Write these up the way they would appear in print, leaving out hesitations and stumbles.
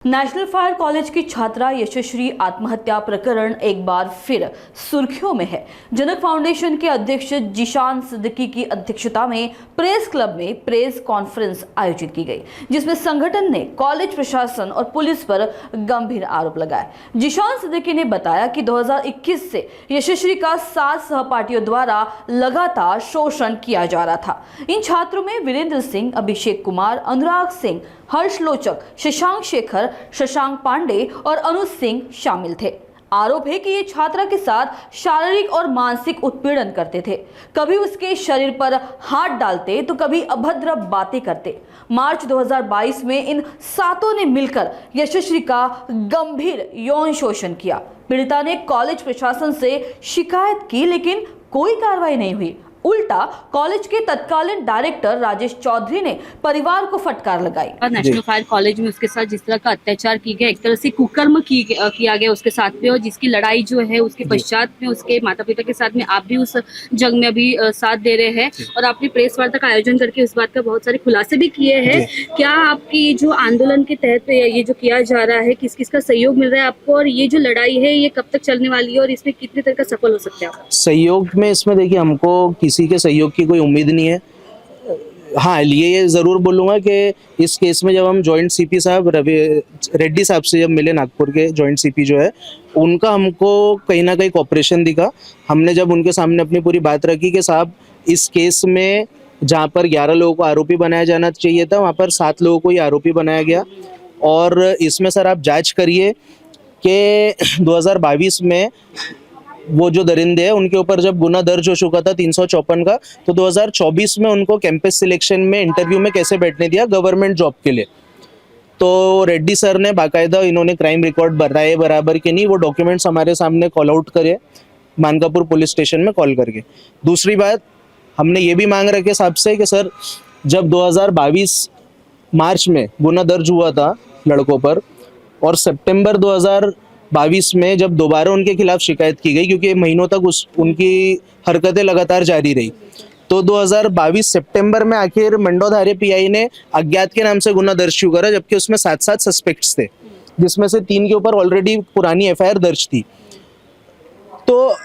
National fire college की छात्रा यशश्री आत्महत्या प्रकरण एक बार फिर सुर्खियों में है। जनक फाउंडेशन के अध्यक्ष जीशान सिद्दीकी की अध्यक्षता में प्रेस क्लब में प्रेस कॉन्फ्रेंस आयोजित की गई, जिसमें संगठन ने कॉलेज प्रशासन और पुलिस पर गंभीर आरोप लगाए। जीशान सिद्दीकी ने बताया कि 2021 से यशश्री का 7 सहपाठियों द्वारा लगातार शोषण किया जा रहा था। इन छात्रों में वीरेंद्र सिंह, अभिषेक कुमार, अनुराग सिंह, हर्ष लोचक, शशांक शेखर, शशांक पांडे और अनुज सिंह शामिल थे। आरोप है कि ये छात्रा के साथ शारीरिक और मानसिक उत्पीड़न करते थे। कभी उसके शरीर पर हाथ डालते तो कभी अभद्र बातें करते। मार्च 2022 में इन सातों ने मिलकर यशश्री का गंभीर यौन शोषण किया। पीड़िता ने कॉलेज प्रशासन से शिकायत की, लेकिन कोई कार्रवाई नहीं हुई। उल्टा कॉलेज के तत्कालीन डायरेक्टर राजेश चौधरी ने परिवार को फटकार लगाई। नेशनल फायर कॉलेज में उसके साथ जिस तरह का अत्याचार किया गया, एक तरह से कुकर्म किया गया उसके साथ में, और जिसकी लड़ाई जो है उसके पश्चात में उसके माता पिता के साथ में आप भी उस जंग में अभी साथ दे रहे हैं और आपने प्रेस वार्ता का आयोजन करके उस बात का बहुत सारे खुलासे भी किए हैं। क्या आपकी जो आंदोलन के तहत ये जो किया जा रहा है, किस किस का सहयोग मिल रहा है आपको, और ये जो लड़ाई है ये कब तक चलने वाली है और इसमें कितने तरह का सफल हो सकते हैं आप? सहयोग में इसमें देखिए, हमको किसी के सहयोग की कोई उम्मीद नहीं है। हाँ, ये ज़रूर बोलूँगा कि इस केस में जब हम जॉइंट सीपी साहब रेड्डी साहब से जब मिले, नागपुर के जॉइंट सीपी जो है, उनका हमको कहीं ना कहीं कोऑपरेशन दिखा। हमने जब उनके सामने अपनी पूरी बात रखी कि साहब, इस केस में जहाँ पर 11 लोगों को आरोपी बनाया जाना चाहिए था, वहाँ पर 7 लोगों को ही आरोपी बनाया गया, और इसमें सर आप जाँच करिए कि 2022 में वो जो दरिंदे हैं उनके ऊपर जब गुना दर्ज हो चुका था 354 का, तो 2024 में उनको कैंपस सिलेक्शन में इंटरव्यू में कैसे बैठने दिया गवर्नमेंट जॉब के लिए। तो रेड्डी सर ने बाकायदा, इन्होंने क्राइम रिकॉर्ड बताए बराबर के नहीं, वो डॉक्यूमेंट्स हमारे सामने कॉल आउट करे मानकापुर पुलिस स्टेशन में कॉल करके। दूसरी बात, हमने ये भी मांग रखे साहब से कि सर, जब 2022 मार्च में गुना दर्ज हुआ था लड़कों पर, और सितंबर 2022 में जब दोबारा उनके खिलाफ शिकायत की गई, क्योंकि महीनों तक उनकी हरकतें लगातार जारी रही, तो 2022 सितंबर में आखिर मंडोधारी पीआई ने अज्ञात के नाम से गुना दर्ज क्यों करा, जबकि उसमें 7 सस्पेक्ट्स थे, जिसमें से 3 के ऊपर ऑलरेडी पुरानी एफआईआर दर्ज थी। तो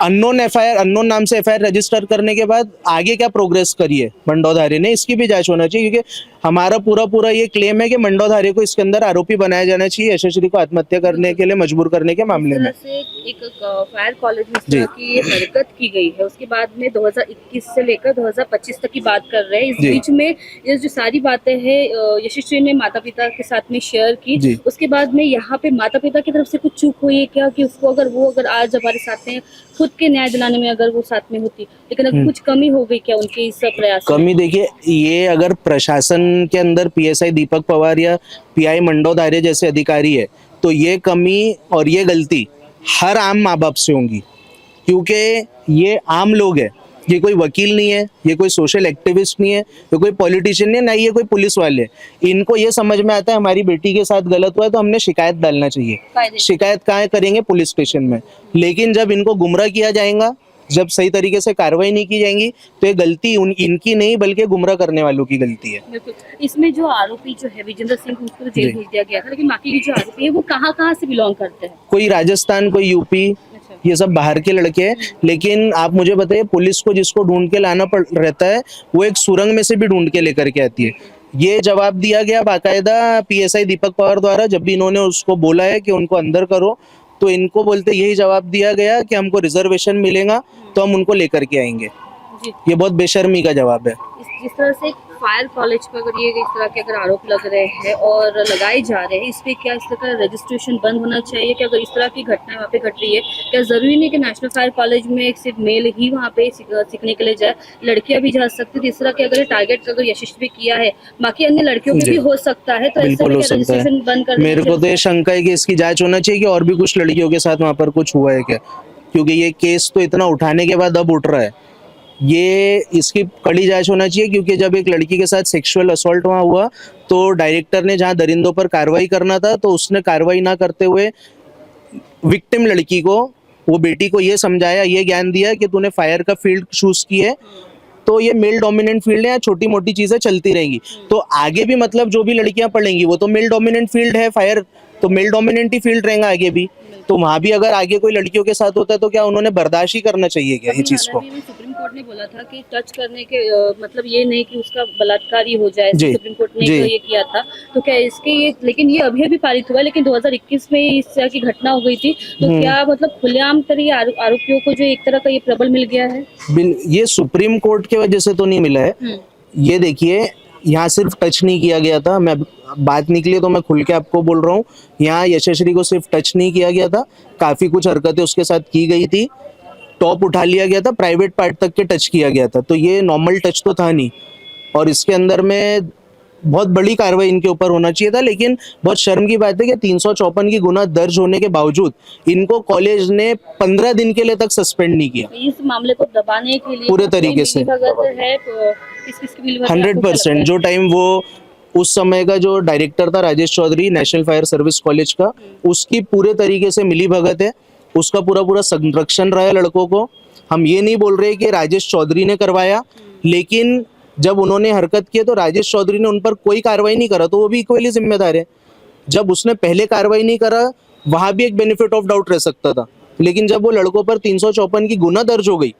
अननोन नाम से एफआईआर रजिस्टर करने के बाद आगे क्या प्रोग्रेस करी है मंडोधारी ने, इसकी भी जांच होना चाहिए, क्योंकि हमारा पूरा ये क्लेम है कि मंडोधारी को इसके अंदर आरोपी बनाया जाना चाहिए यशश्री को आत्महत्या करने के लिए मजबूर करने के मामले में। एक फायर कॉलेज में इस तरह की हरकत की गई है, उसके बाद में 2021 से लेकर 2025 तक की बात कर रहे हैं। इस बीच में ये जो सारी बातें हैं यशस्वी ने माता पिता के साथ में शेयर की, उसके बाद में यहाँ पे माता पिता की तरफ से कुछ चूक हुई है क्या, कि उसको अगर आज हमारे साथ में खुद के न्याय दिलाने में अगर वो साथ में होती, लेकिन अगर कुछ कमी हो गई क्या उनके इस प्रयास? कमी देखिए, ये अगर प्रशासन के अंदर पीएसआई दीपक पवार या पीआई मंडोधारी जैसे अधिकारी है, तो ये कमी और ये गलती हर आम माँ बाप से होंगी, क्योंकि ये आम लोग हैं। ये कोई वकील नहीं है, ये कोई सोशल एक्टिविस्ट नहीं है, ये कोई पॉलिटिशियन नहीं है, ना ये कोई पुलिस वाले। इनको ये समझ में आता है हमारी बेटी के साथ गलत हुआ है तो हमने शिकायत डालना चाहिए। शिकायत कहाँ करेंगे? पुलिस स्टेशन में। लेकिन जब इनको गुमराह किया जाएगा, जब सही तरीके से कार्रवाई नहीं की जाएगी, तो ये गलती इनकी नहीं बल्कि गुमराह करने वालों की गलती है। इसमें जो आरोपी जो है विजेंद्र सिंह, उसको जेल भेज दिया गया था, लेकिन बाकी की जो आरोपी है वो कहाँ से बिलोंग करते हैं? कोई राजस्थान, कोई यूपी, ये सब बाहर के लड़के हैं। लेकिन आप मुझे बताइए, पुलिस को जिसको ढूंढ के लाना रहता है, वो एक सुरंग में से भी ढूंढ के लेकर के आती है। ये जवाब दिया गया बाकायदा पीएसआई दीपक पवार द्वारा, जब भी इन्होंने उसको बोला है कि उनको अंदर करो, तो इनको बोलते यही जवाब दिया गया कि हमको रिजर्वेशन मिलेगा तो हम उनको लेकर के आएंगे। ये बहुत बेशर्मी का जवाब है। जिस तरह से फायर कॉलेज पर अगर ये इस तरह के अगर आरोप लग रहे हैं और लगाए जा रहे हैं, इस पे क्या इस तरह का रजिस्ट्रेशन बंद होना चाहिए? कि अगर इस तरह की घटना वहाँ पे घट रही है, क्या जरूरी नहीं कि नेशनल फायर कॉलेज में सिर्फ मेल ही वहाँ पे सीखने के लिए जाए, लड़कियां भी जा सकती है? इस तरह के अगर टारगेट अगर यशस्वी किया है, बाकी अन्य लड़कियों के भी हो सकता है, तो बिल्कुल हो सकता है। बंद कर, मेरे को तो ये शंका है कि इसकी जाँच होना चाहिए कि और भी कुछ लड़कियों के साथ वहाँ पर कुछ हुआ है क्या, क्योंकि ये केस तो इतना उठाने के बाद अब उठ रहा है। ये इसकी कड़ी जांच होना चाहिए, क्योंकि जब एक लड़की के साथ सेक्सुअल असॉल्ट वहाँ हुआ, तो डायरेक्टर ने जहाँ दरिंदों पर कार्रवाई करना था, तो उसने कार्रवाई ना करते हुए विक्टिम लड़की को, वो बेटी को ये समझाया, ये ज्ञान दिया कि तूने फायर का फील्ड चूज की है, तो ये मेल डोमिनेंट फील्ड है, छोटी मोटी चीजें चलती रहेंगी। तो आगे भी मतलब जो भी लड़कियां पढ़ेंगी वो तो मेल डोमिनेंट फील्ड है, फायर तो मेल डोमिनेंट ही फील्ड रहेगा आगे भी। तो वहां भी अगर आगे कोई लड़कियों के साथ होता है तो क्या उन्होंने बर्दाश्त ही करना चाहिए क्या ये चीज को? हालांकि सुप्रीम कोर्ट ने बोला था कि टच करने के मतलब ये नहीं कि उसका बलात्कार ही हो जाए, जी, सुप्रीम कोर्ट ने जी। तो ये किया था। तो क्या इसके ये, लेकिन ये अभी पारित हुआ, लेकिन 2021 में इस तरह की घटना हो गई थी। तो क्या मतलब खुलेआम तरह आरोपियों को जो एक तरह का ये प्रबल मिल गया है? ये सुप्रीम कोर्ट की वजह से तो नहीं मिला है। ये देखिए, यहाँ सिर्फ टच नहीं किया गया था, मैं बात निकली तो मैं खुल के आपको बोल रहा हूँ, यहाँ यशस्वी को सिर्फ टच नहीं किया गया था, काफी कुछ हरकतें उसके साथ की गई थी, टॉप उठा लिया गया था, प्राइवेट पार्ट तक के टच किया गया था। तो ये नॉर्मल टच तो था नहीं, और इसके अंदर में बहुत बड़ी कार्रवाई इनके ऊपर होना चाहिए था। लेकिन बहुत शर्म की बात है कि 354 की गुना दर्ज होने के बावजूद इनको कॉलेज ने 15 दिन के लिए तक सस्पेंड नहीं किया। इस मामले को दबाने के लिए पूरे तरीके से मिलीभगत है, किसकी मिलीभगत है? 100%। जो टाइम वो उस समय का जो डायरेक्टर था Rajesh Chaudhary national fire service college का, उसकी पूरे तरीके से मिली भगत है, उसका पूरा पूरा संरक्षण रहा है लड़कों को। हम ये नहीं बोल रहे कि राजेश चौधरी ने करवाया, लेकिन जब उन्होंने हरकत की तो राजेश चौधरी ने उन पर कोई कार्रवाई नहीं करा, तो वो भी इक्वली जिम्मेदार है। जब उसने पहले कार्रवाई नहीं करा, वहां भी एक बेनिफिट ऑफ डाउट रह सकता था, लेकिन जब वो लड़कों पर 354 की गुना दर्ज हो गई,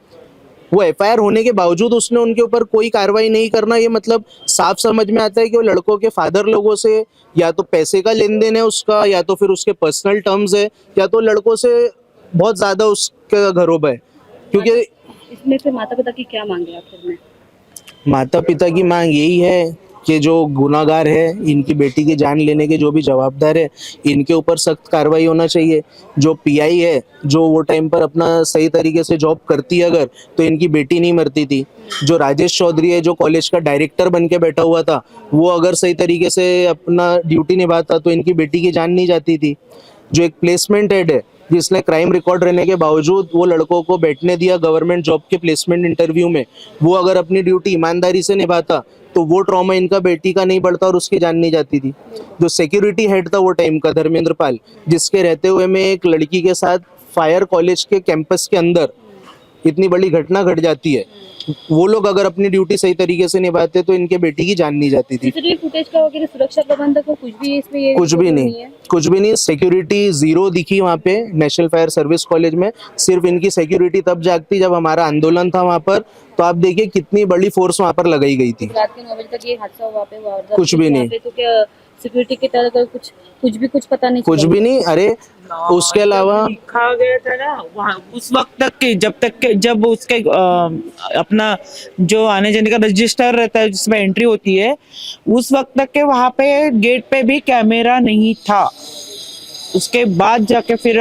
वो एफआईआर होने के बावजूद उसने उनके ऊपर कोई कार्रवाई नहीं करना, ये मतलब साफ समझ में आता है कि वो लड़कों के फादर लोगों से या तो पैसे का लेन देन है उसका, या तो फिर उसके पर्सनल टर्म्स है, या तो लड़कों से बहुत ज्यादा उसका घरोब है। क्योंकि इसमें फिर माता पिता की क्या मांगे आखिर में? माता पिता की मांग यही है कि जो गुनाहगार है, इनकी बेटी की जान लेने के जो भी जवाबदार है, इनके ऊपर सख्त कार्रवाई होना चाहिए। जो पीआई है, जो वो टाइम पर अपना सही तरीके से जॉब करती अगर, तो इनकी बेटी नहीं मरती थी। जो राजेश चौधरी है, जो कॉलेज का डायरेक्टर बन के बैठा हुआ था, वो अगर सही तरीके से अपना ड्यूटी निभाता तो इनकी बेटी की जान नहीं जाती थी। जो एक प्लेसमेंट हेड है, जिसने क्राइम रिकॉर्ड रहने के बावजूद वो लड़कों को बैठने दिया गवर्नमेंट जॉब के प्लेसमेंट इंटरव्यू में, वो अगर अपनी ड्यूटी ईमानदारी से निभाता तो वो ट्रॉमा इनका बेटी का नहीं बढ़ता और उसकी जान नहीं जाती थी। जो सिक्योरिटी हेड था वो टाइम का, धर्मेंद्र पाल, जिसके रहते हुए में एक लड़की के साथ फायर कॉलेज के कैंपस के अंदर इतनी बड़ी घटना घट जाती है, वो लोग अगर अपनी ड्यूटी सही तरीके से निभाते तो इनके बेटी की जान नहीं जाती थी। सीसीटीवी फुटेज का वगैरह सुरक्षा प्रबंधक को कुछ भी इसमें ये कुछ भी नहीं, कुछ भी नहीं। सिक्योरिटी जीरो दिखी वहाँ पे नेशनल फायर सर्विस कॉलेज में। सिर्फ इनकी सिक्योरिटी तब जागती जब हमारा आंदोलन था वहाँ पर, तो आप देखिए कितनी बड़ी फोर्स वहाँ पर लगाई गई थी। रात के 9 बजे तक ये हादसा हुआ पे, कुछ भी नहीं। तो क्या सिक्योरिटी की तरह का कुछ पता नहीं? कुछ भी नहीं। अरे उसके अलावा लिखा गया था ना वहाँ, उस वक्त तक के जब उसके अपना जो आने जाने का रजिस्टर रहता है जिसमें एंट्री होती है, उस वक्त तक के वहाँ पे गेट पे भी कैमरा नहीं था। उसके बाद जाके फिर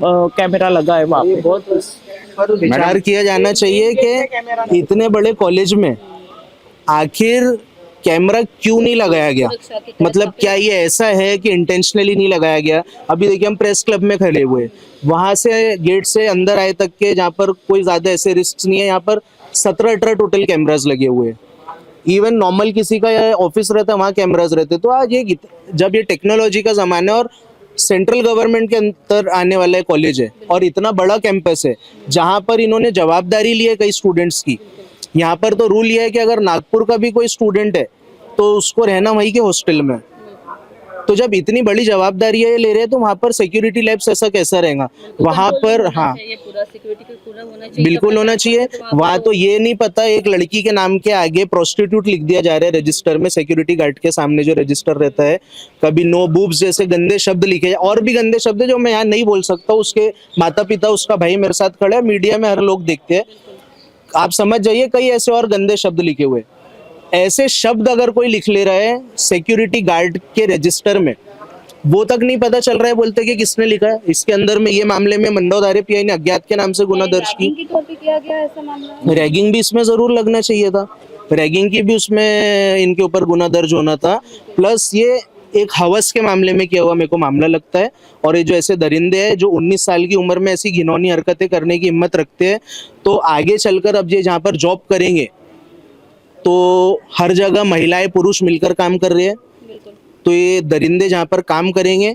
कैमरा लगा है वहाँ पे। बहुत विचार किया जाना चाहिए कि इतने बड़े कॉलेज में आखिर कैमरा क्यों नहीं लगाया गया। मतलब क्या ये ऐसा है कि इंटेंशनली नहीं लगाया गया? अभी देखिए हम प्रेस क्लब में खड़े हुए, वहां से गेट से अंदर आए तक के जहाँ पर कोई ज्यादा ऐसे रिस्क नहीं है, यहाँ पर 17-18 टोटल कैमरास लगे हुए हैं। इवन नॉर्मल किसी का ऑफिस रहता है वहाँ कैमरास रहते। तो आज ये जब ये टेक्नोलॉजी का जमाना है और सेंट्रल गवर्नमेंट के अंदर आने वाला कॉलेज है और इतना बड़ा कैंपस है जहाँ पर इन्होंने जवाबदारी ली है कई स्टूडेंट्स की। यहाँ पर तो रूल ये है कि अगर नागपुर का भी कोई स्टूडेंट है तो उसको रहना वहीं के हॉस्टल में। तो जब इतनी बड़ी जवाबदारी ये ले रहे हैं तो वहाँ पर सिक्योरिटी लैब्स ऐसा कैसा रहेगा वहाँ पर? हाँ, बिल्कुल होना चाहिए। वहाँ तो ये नहीं पता, एक लड़की के नाम के आगे प्रोस्टिट्यूट लिख दिया जा रहा है रजिस्टर में, सिक्योरिटी गार्ड के सामने जो रजिस्टर रहता है। कभी नो बूब्स जैसे गंदे शब्द लिखे, और भी गंदे शब्द जो मैं यहाँ नहीं बोल सकता। उसके माता पिता, उसका भाई मेरे साथ खड़ा है, मीडिया में हर लोग देखते हैं, आप समझ जाइए कई ऐसे और गंदे शब्द लिखे हुए। ऐसे शब्द अगर कोई लिख ले रहा है सिक्योरिटी गार्ड के रजिस्टर में, वो तक नहीं पता चल रहा है, बोलते कि किसने लिखा है। इसके अंदर में ये मामले में मंडोधारी पीआई ने अज्ञात के नाम से गुना दर्ज की। रैगिंग भी इसमें जरूर लगना चाहिए था, रैगिंग की भी उसमें इनके ऊपर गुना दर्ज होना था। प्लस ये एक हवस के मामले में किया हुआ मेरे को मामला लगता है। और ये जो ऐसे दरिंदे हैं जो 19 साल की उम्र में ऐसी घिनौनी हरकतें करने की हिम्मत रखते हैं, तो आगे चलकर अब ये जहाँ पर जॉब करेंगे तो हर जगह महिलाएं पुरुष मिलकर काम कर रहे हैं, तो ये दरिंदे जहाँ पर काम करेंगे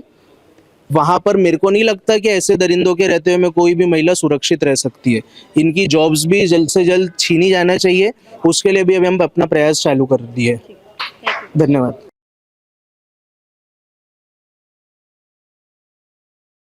वहाँ पर मेरे को नहीं लगता कि ऐसे दरिंदों के रहते हुए में कोई भी महिला सुरक्षित रह सकती है। इनकी जॉब्स भी जल्द से जल्द छीनी जाना चाहिए, उसके लिए भी अभी हम अपना प्रयास चालू कर दिए। धन्यवाद।